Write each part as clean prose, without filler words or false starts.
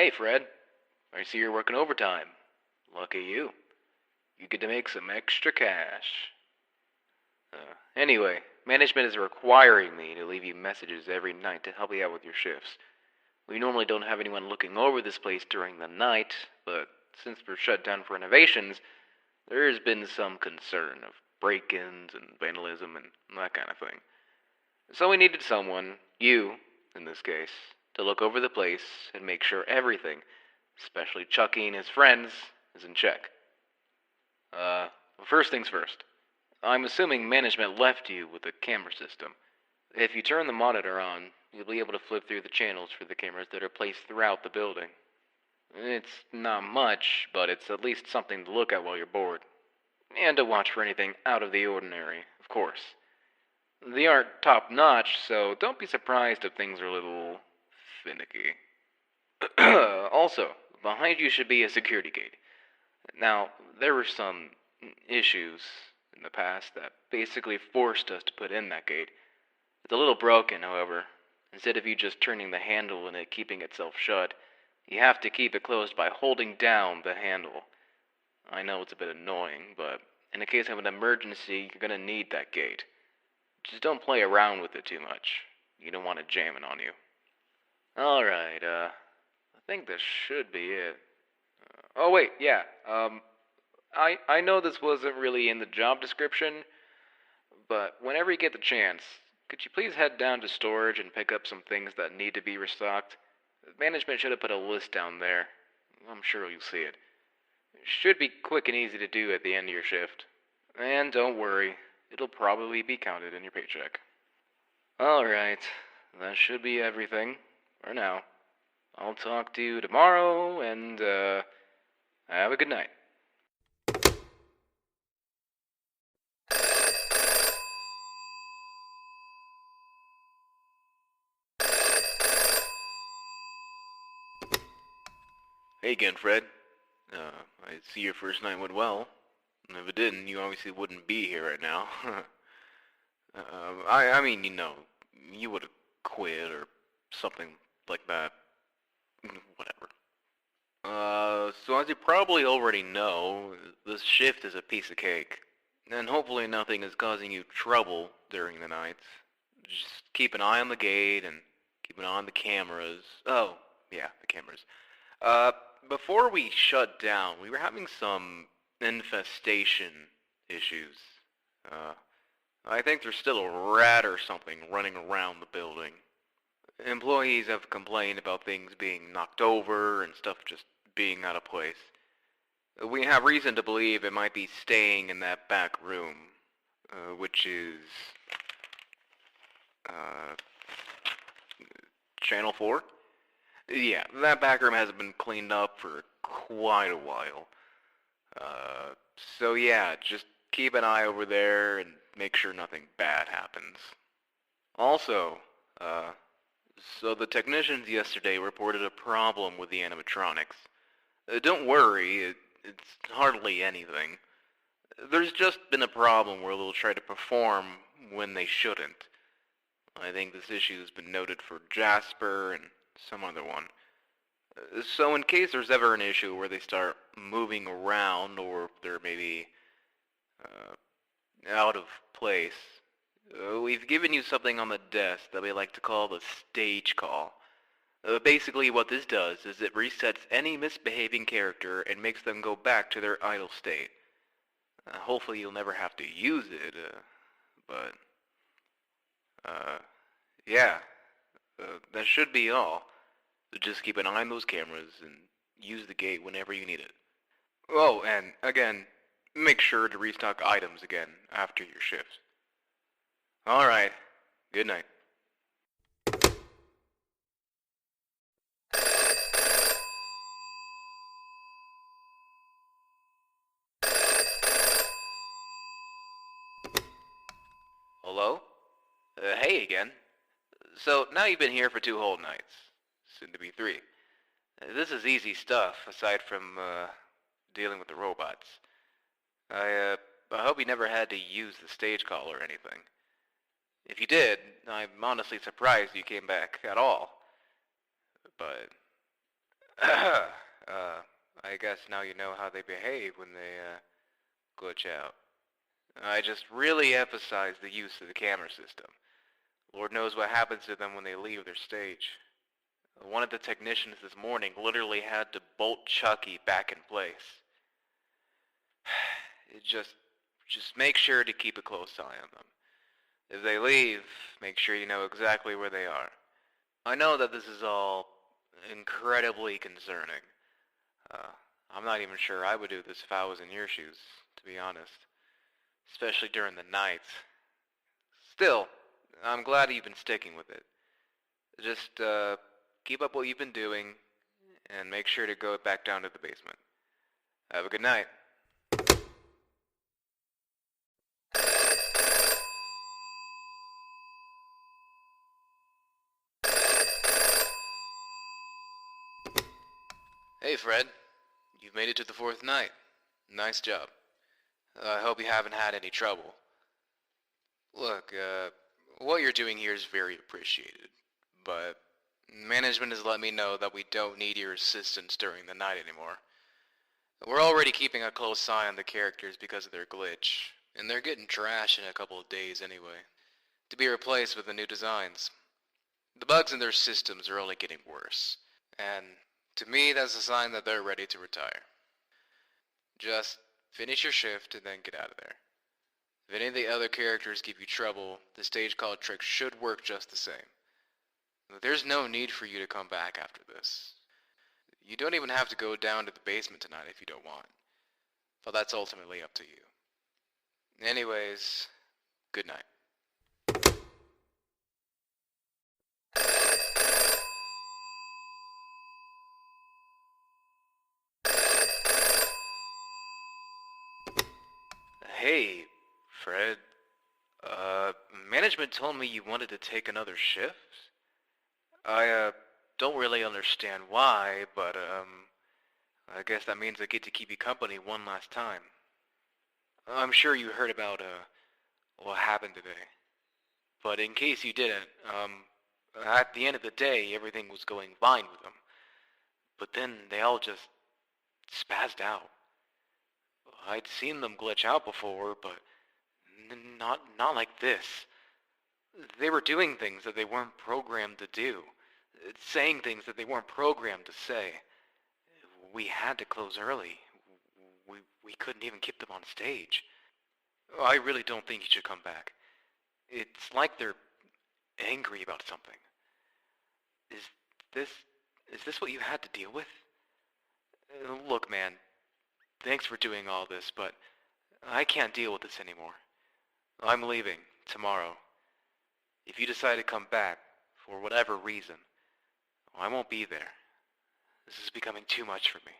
Hey, Fred. I see you're working overtime. Lucky you. You get to make some extra cash. Anyway, management is requiring me to leave you messages every night to help you out with your shifts. We normally don't have anyone looking over this place during the night, but since we're shut down for renovations, there has been some concern of break-ins and vandalism and that kind of thing. So we needed someone, you in this case, to look over the place and make sure everything, especially Chucky and his friends, is in check. First things first. I'm assuming management left you with the camera system. If you turn the monitor on, you'll be able to flip through the channels for the cameras that are placed throughout the building. It's not much, but it's at least something to look at while you're bored. And to watch for anything out of the ordinary, of course. They aren't top-notch, so don't be surprised if things are a little finicky. Also, behind you should be a security gate. Now, there were some issues in the past that basically forced us to put in that gate. It's a little broken, however. Instead of you just turning the handle and it keeping itself shut, you have to keep it closed by holding down the handle. I know it's a bit annoying, but in the case of an emergency, you're gonna need that gate. Just don't play around with it too much. You don't want it jamming on you. Alright, I think this should be it. Oh wait, yeah, I know this wasn't really in the job description, but whenever you get the chance, could you please head down to storage and pick up some things that need to be restocked? Management should have put a list down there. I'm sure you'll see it. Should be quick and easy to do at the end of your shift. And don't worry, it'll probably be counted in your paycheck. Alright, that should be everything, for now. I'll talk to you tomorrow, and, have a good night. Hey again, Fred. I see your first night went well. If it didn't, you obviously wouldn't be here right now. I mean, you would have quit or something like that. Whatever. So as you probably already know, this shift is a piece of cake. And hopefully nothing is causing you trouble during the nights. Just keep an eye on the gate and keep an eye on the cameras. Oh, yeah, the cameras. Before we shut down, we were having some infestation issues. I think there's still a rat or something running around the building. Employees have complained about things being knocked over and stuff just being out of place. We have reason to believe it might be staying in that back room, which is, Channel 4? Yeah, that back room hasn't been cleaned up for quite a while. So yeah, just keep an eye over there and make sure nothing bad happens. Also, so the technicians yesterday reported a problem with the animatronics. Don't worry, it's hardly anything. There's just been a problem where they'll try to perform when they shouldn't. I think this issue has been noted for Jasper and some other one. So in case there's ever an issue where they start moving around or they're maybe out of place, we've given you something on the desk that we like to call the stage call. Basically what this does is it resets any misbehaving character and makes them go back to their idle state. Hopefully you'll never have to use it, but yeah, that should be all. Just keep an eye on those cameras and use the gate whenever you need it. Oh, and again, make sure to restock items again after your shift. Alright, good night. Hello? Hey again. So, now you've been here for 2 whole nights. Soon to be 3. This is easy stuff, aside from, dealing with the robots. I hope you never had to use the stage call or anything. If you did, I'm honestly surprised you came back at all. But I guess now you know how they behave when they, glitch out. I just really emphasize the use of the camera system. Lord knows what happens to them when they leave their stage. One of the technicians this morning literally had to bolt Chucky back in place. Just make sure to keep a close eye on them. If they leave, make sure you know exactly where they are. I know that this is all incredibly concerning. Uh, I'm not even sure I would do this if I was in your shoes, to be honest. Especially during the nights. Still, I'm glad you've been sticking with it. Just, keep up what you've been doing, and make sure to go back down to the basement. Have a good night. Hey, Fred. You've made it to the fourth night. Nice job. I hope you haven't had any trouble. Look, what you're doing here is very appreciated, but management has let me know that we don't need your assistance during the night anymore. We're already keeping a close eye on the characters because of their glitch, and they're getting trash in a couple of days anyway, to be replaced with the new designs. The bugs in their systems are only getting worse, and to me that's a sign that they're ready to retire. Just finish your shift and then get out of there. If any of the other characters give you trouble, the stage called trick should work just the same. There's no need for you to come back after this. You don't even have to go down to the basement tonight if you don't want. But that's ultimately up to you. Anyways, good night. Hey, Fred. Management told me you wanted to take another shift? I, don't really understand why, but, I guess that means I get to keep you company one last time. I'm sure you heard about, what happened today. But in case you didn't, at the end of the day, everything was going fine with them. But then they all just spazzed out. I'd seen them glitch out before, but not like this. They were doing things that they weren't programmed to do, saying things that they weren't programmed to say. We had to close early. We couldn't even keep them on stage. I really don't think you should come back. It's like they're angry about something. Is this is this what you had to deal with? Look, man, thanks for doing all this, but I can't deal with this anymore. I'm leaving tomorrow. If you decide to come back, for whatever reason, I won't be there. This is becoming too much for me.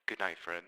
Good night, Fred.